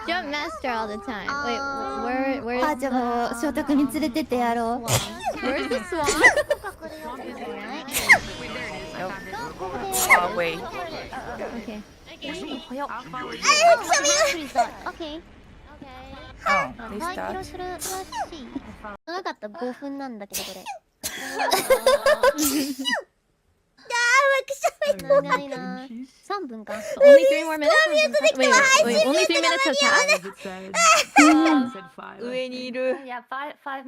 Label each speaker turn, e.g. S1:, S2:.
S1: jump master all the time. Wait, where's
S2: 母ちゃんも翔太君に連れてってやろう。
S1: where's the swan?
S3: Oh wait.
S1: Okay.
S4: Okay.
S3: Oh, they
S4: バイキロ
S3: start.
S4: するらしい。長かった5分なんだけどこれ。長いな。3分か。
S1: Only 3 more minutes? Wait, only 3 minutes has passed?
S3: 上にいる。
S5: Yeah, 5 minutes.